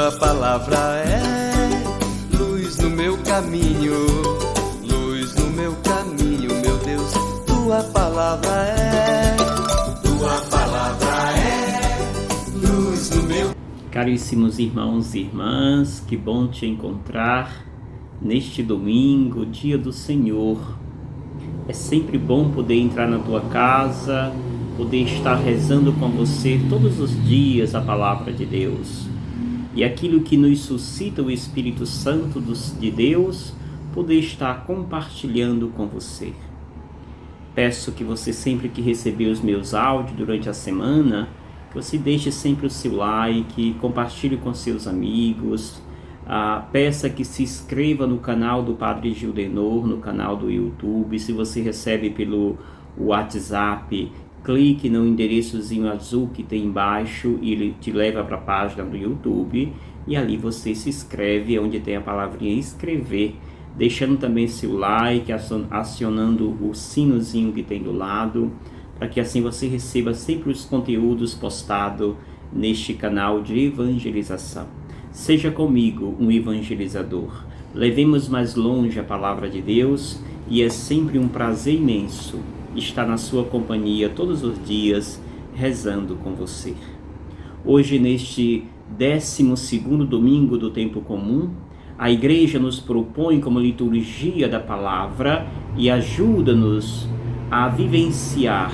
tua palavra é luz no meu caminho, luz no meu caminho, meu Deus. Tua palavra é luz no meu. Caríssimos irmãos e irmãs, que bom te encontrar neste domingo, dia do Senhor. É sempre bom poder entrar na tua casa, poder estar rezando com você todos os dias a palavra de Deus. E aquilo que nos suscita o Espírito Santo de Deus, poder estar compartilhando com você. Peço que você, sempre que receber os meus áudios durante a semana, que você deixe sempre o seu like, compartilhe com seus amigos, peça que se inscreva no canal do Padre Gildenor, no canal do YouTube. Se você recebe pelo WhatsApp, clique no endereçozinho azul que tem embaixo e ele te leva para a página do YouTube. E ali você se inscreve, onde tem a palavrinha inscrever, deixando também seu like, acionando o sinozinho que tem do lado, para que assim você receba sempre os conteúdos postados neste canal de evangelização. Seja comigo um evangelizador. Levemos mais longe a palavra de Deus e é sempre um prazer imenso estar na sua companhia todos os dias, rezando com você. Hoje, neste 12º domingo do tempo comum, a Igreja nos propõe como liturgia da palavra e ajuda-nos a vivenciar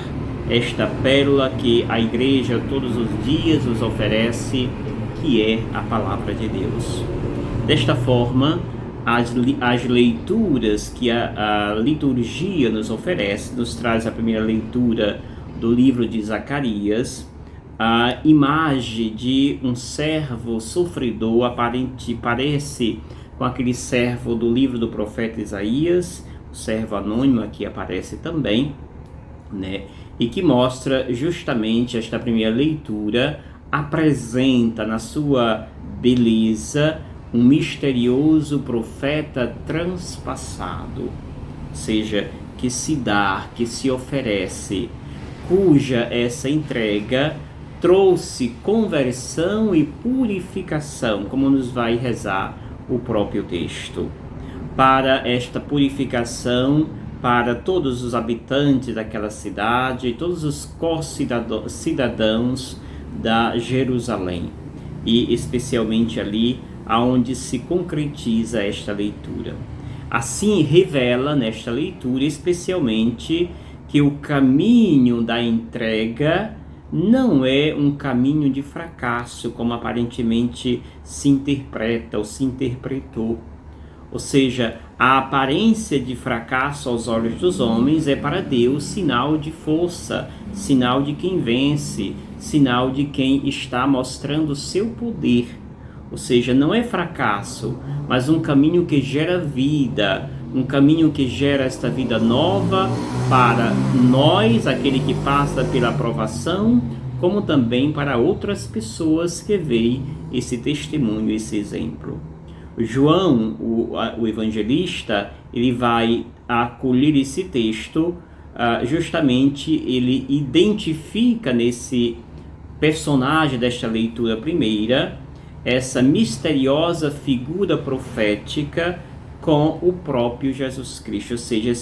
esta pérola que a Igreja todos os dias nos oferece, que é a palavra de Deus. Desta forma, as leituras que a liturgia nos oferece, nos traz a primeira leitura do livro de Zacarias, a imagem de um servo sofredor, parece com aquele servo do livro do profeta Isaías, o servo anônimo que aparece também, né? E que mostra justamente esta primeira leitura, apresenta na sua beleza um misterioso profeta transpassado, ou seja, que se dá, que se oferece, cuja essa entrega trouxe conversão e purificação, como nos vai rezar o próprio texto. Para esta purificação, para todos os habitantes daquela cidade, todos os co-cidadãos da Jerusalém, e especialmente ali aonde se concretiza esta leitura. Assim revela nesta leitura especialmente que o caminho da entrega não é um caminho de fracasso, como aparentemente se interpreta ou se interpretou. Ou seja, a aparência de fracasso aos olhos dos homens é para Deus sinal de força, sinal de quem vence, sinal de quem está mostrando o seu poder. Ou seja, não é fracasso, mas um caminho que gera vida, um caminho que gera esta vida nova para nós, aquele que passa pela provação, como também para outras pessoas que veem esse testemunho, esse exemplo. João, o evangelista, ele vai acolher esse texto, justamente ele identifica nesse personagem desta leitura primeira, essa misteriosa figura profética com o próprio Jesus Cristo, ou seja,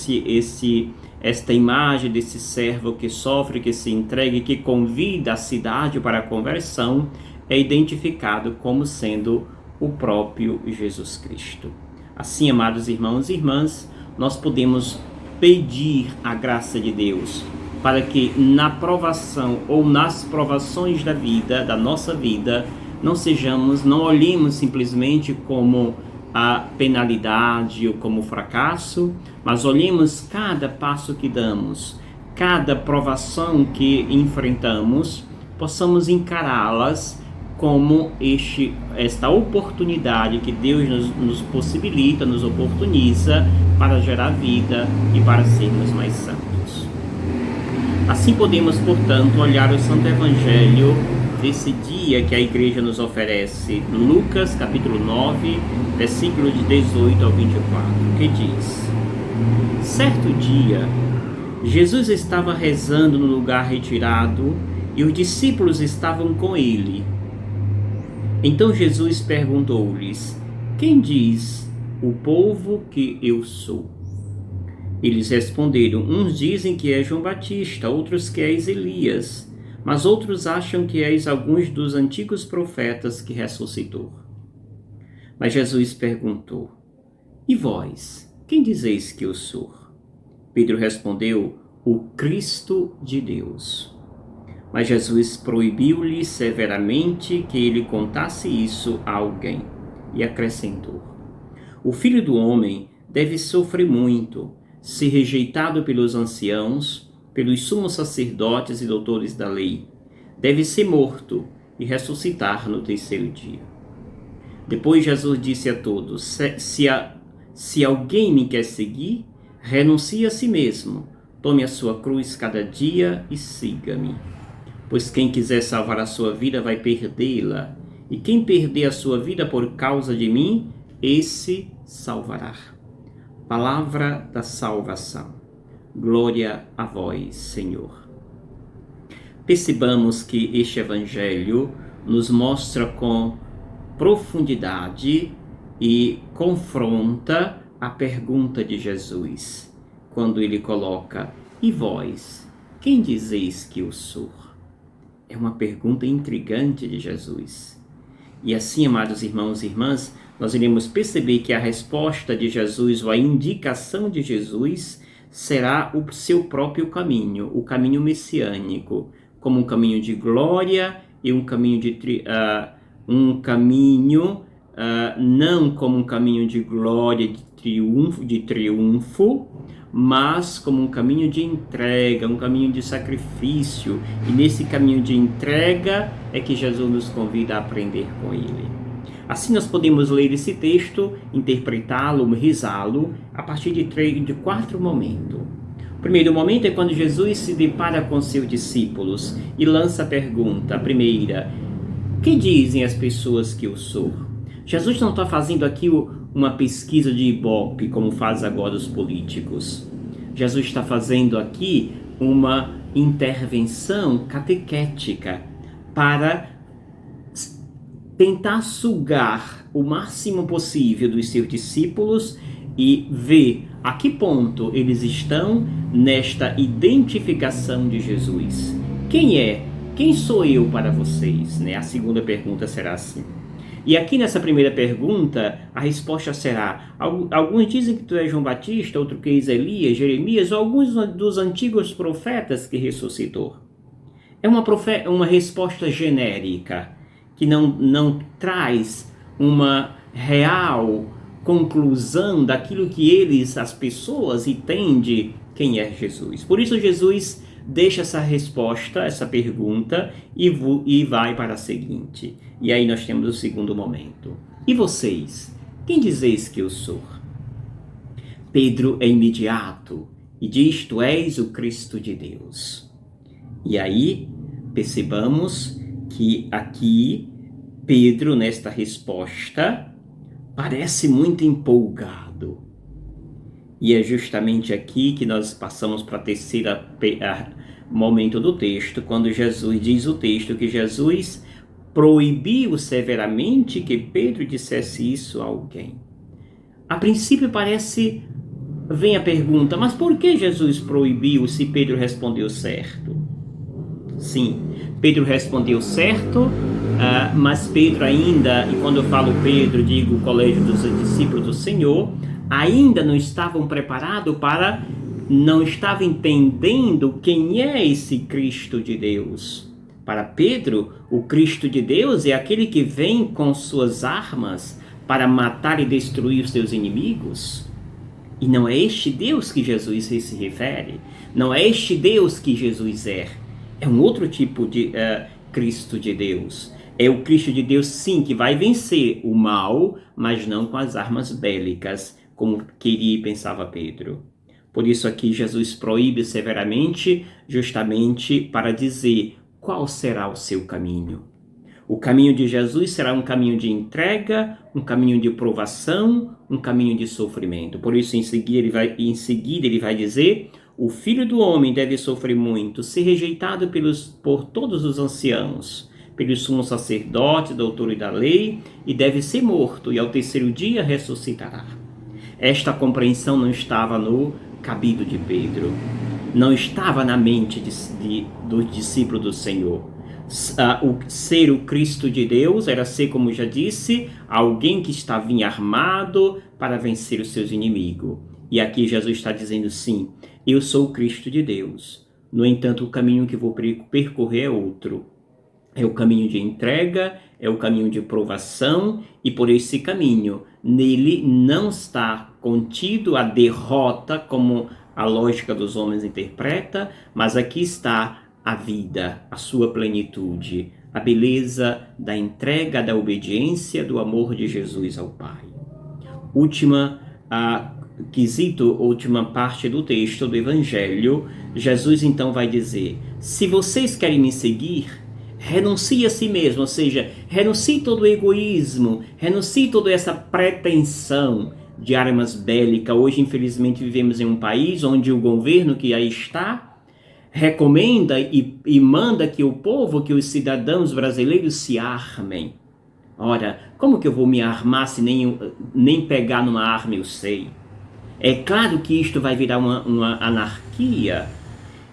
esta imagem desse servo que sofre, que se entrega e que convida a cidade para a conversão, é identificado como sendo o próprio Jesus Cristo. Assim, amados irmãos e irmãs, nós podemos pedir a graça de Deus para que na provação ou nas provações da vida, da nossa vida, não olhemos simplesmente como a penalidade ou como fracasso, mas olhemos cada passo que damos, cada provação que enfrentamos, possamos encará-las como esta oportunidade que Deus nos possibilita, nos oportuniza para gerar vida e para sermos mais santos. Assim podemos, portanto, olhar o Santo Evangelho desse dia que a Igreja nos oferece, Lucas capítulo 9, versículo de 18 ao 24, que diz: Certo dia, Jesus estava rezando no lugar retirado e os discípulos estavam com ele. Então Jesus perguntou-lhes: quem diz o povo que eu sou? Eles responderam: uns dizem que és João Batista, outros que és Elias, mas outros acham que és alguns dos antigos profetas que ressuscitou. Mas Jesus perguntou: e vós, quem dizeis que eu sou? Pedro respondeu: o Cristo de Deus. Mas Jesus proibiu-lhe severamente que ele contasse isso a alguém, e acrescentou: o Filho do Homem deve sofrer muito, ser rejeitado pelos anciãos, pelos sumos sacerdotes e doutores da lei, deve ser morto e ressuscitar no terceiro dia. Depois Jesus disse a todos: se alguém me quer seguir, renuncie a si mesmo, tome a sua cruz cada dia e siga-me. Pois quem quiser salvar a sua vida vai perdê-la, e quem perder a sua vida por causa de mim, esse salvará. Palavra da salvação. Glória a vós, Senhor. Percebamos que este evangelho nos mostra com profundidade e confronta a pergunta de Jesus, quando ele coloca: e vós, quem dizeis que eu sou? É uma pergunta intrigante de Jesus. E assim, amados irmãos e irmãs, nós iremos perceber que a resposta de Jesus, ou a indicação de Jesus, será o seu próprio caminho, o caminho messiânico, como um caminho de glória e um caminho não como um caminho de glória, de triunfo, mas como um caminho de entrega, um caminho de sacrifício. E nesse caminho de entrega é que Jesus nos convida a aprender com ele. Assim nós podemos ler esse texto, interpretá-lo, rezá-lo, a partir de 4 momentos. O primeiro momento é quando Jesus se depara com seus discípulos e lança a pergunta, a primeira: que dizem as pessoas que eu sou? Jesus não está fazendo aqui uma pesquisa de Ibope, como faz agora os políticos. Jesus está fazendo aqui uma intervenção catequética para tentar sugar o máximo possível dos seus discípulos e ver a que ponto eles estão nesta identificação de Jesus. Quem é? Quem sou eu para vocês? A segunda pergunta será assim. E aqui nessa primeira pergunta, a resposta será: alguns dizem que tu és João Batista, outro que és Elias, Jeremias, ou alguns dos antigos profetas que ressuscitou. É uma resposta genérica, que não traz uma real conclusão daquilo que as pessoas, entendem quem é Jesus. Por isso Jesus deixa essa resposta, essa pergunta, e vai para a seguinte. E aí nós temos o segundo momento. E vocês? Quem dizeis que eu sou? Pedro é imediato e diz: tu és o Cristo de Deus. E aí percebamos que aqui Pedro, nesta resposta, parece muito empolgado. E é justamente aqui que nós passamos para a terceira momento do texto, quando Jesus diz o texto que Jesus proibiu severamente que Pedro dissesse isso a alguém. A princípio vem a pergunta: mas por que Jesus proibiu se Pedro respondeu certo? Sim, Pedro respondeu certo, mas Pedro ainda, e quando eu falo Pedro, digo o colégio dos discípulos do Senhor, ainda não estavam preparados não estavam entendendo quem é esse Cristo de Deus. Para Pedro, o Cristo de Deus é aquele que vem com suas armas para matar e destruir os seus inimigos. E não é este Deus que Jesus se refere, não é este Deus que Jesus é. É um outro tipo de Cristo de Deus. É o Cristo de Deus, sim, que vai vencer o mal, mas não com as armas bélicas, como queria e pensava Pedro. Por isso aqui Jesus proíbe severamente, justamente para dizer qual será o seu caminho. O caminho de Jesus será um caminho de entrega, um caminho de provação, um caminho de sofrimento. Por isso, em seguida ele vai dizer: o Filho do Homem deve sofrer muito, ser rejeitado por todos os anciãos, pelos sumos sacerdotes, doutores da lei, e deve ser morto, e ao terceiro dia ressuscitará. Esta compreensão não estava no cabido de Pedro, não estava na mente dos discípulos do Senhor. O ser o Cristo de Deus era ser, como já disse, alguém que estava armado para vencer os seus inimigos. E aqui Jesus está dizendo, sim, eu sou o Cristo de Deus. No entanto, o caminho que vou percorrer é outro. É o caminho de entrega, é o caminho de provação, e por esse caminho, nele não está contido a derrota, como a lógica dos homens interpreta, mas aqui está a vida, a sua plenitude, a beleza da entrega, da obediência, do amor de Jesus ao Pai. Última parte do texto do Evangelho, Jesus então vai dizer, se vocês querem me seguir, renuncie a si mesmo, ou seja, renuncie todo o egoísmo, renuncie toda essa pretensão de armas bélicas. Hoje, infelizmente, vivemos em um país onde o governo que aí está recomenda e manda que o povo, que os cidadãos brasileiros se armem. Ora, como que eu vou me armar se nem pegar numa arma eu sei? É claro que isto vai virar uma anarquia,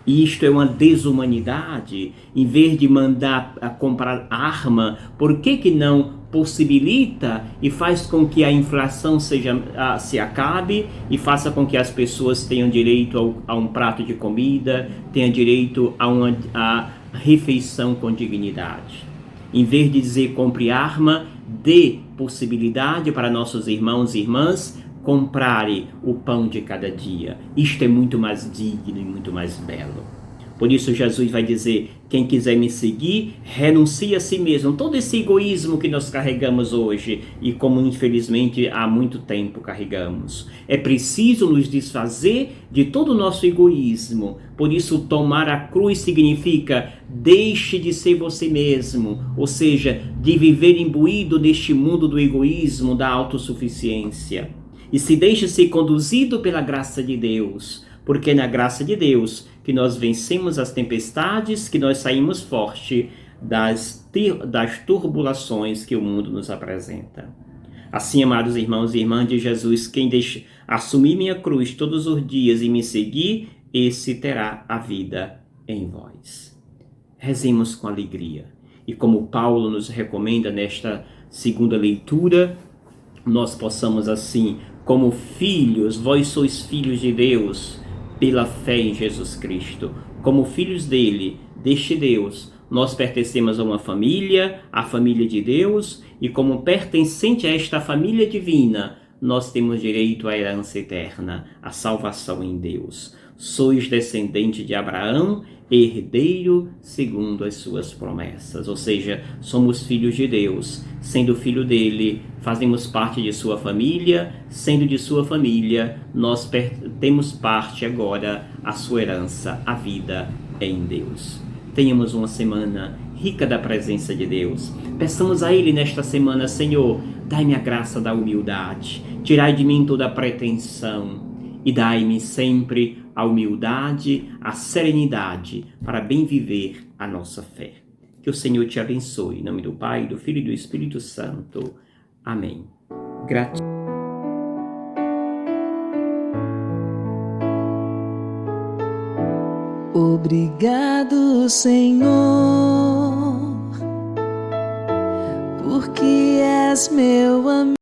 e isto é uma desumanidade. Em vez de mandar a comprar arma, por que não possibilita e faz com que a inflação se acabe e faça com que as pessoas tenham direito a um prato de comida, tenham direito a refeição com dignidade? Em vez de dizer compre arma, dê possibilidade para nossos irmãos e irmãs comprarem o pão de cada dia. Isto é muito mais digno e muito mais belo. Por isso Jesus vai dizer, quem quiser me seguir, renuncie a si mesmo. Todo esse egoísmo que nós carregamos hoje, e como infelizmente há muito tempo carregamos. É preciso nos desfazer de todo o nosso egoísmo. Por isso tomar a cruz significa deixe de ser você mesmo. Ou seja, de viver imbuído neste mundo do egoísmo, da autossuficiência. E se deixe ser conduzido pela graça de Deus. Porque é na graça de Deus que nós vencemos as tempestades, que nós saímos forte das turbulações que o mundo nos apresenta. Assim, amados irmãos e irmãs de Jesus, quem assumir minha cruz todos os dias e me seguir, esse terá a vida em vós. Rezemos com alegria. E como Paulo nos recomenda nesta segunda leitura, nós possamos assim, como filhos, vós sois filhos de Deus, pela fé em Jesus Cristo. Como filhos deste Deus, nós pertencemos a uma família, a família de Deus, e como pertencente a esta família divina, nós temos direito à herança eterna, à salvação em Deus. Sois descendente de Abraão, herdeiro segundo as suas promessas. Ou seja, somos filhos de Deus. Sendo filho dele, fazemos parte de sua família. Sendo de sua família, nós temos parte agora à sua herança, a vida em Deus. Tenhamos uma semana rica da presença de Deus. Peçamos a Ele nesta semana, Senhor, dai-me a graça da humildade. Tirai de mim toda a pretensão. E dai-me sempre a humildade, a serenidade, para bem viver a nossa fé. Que o Senhor te abençoe. Em nome do Pai, do Filho e do Espírito Santo. Amém. Gratidão. Obrigado, Senhor, porque és meu amigo.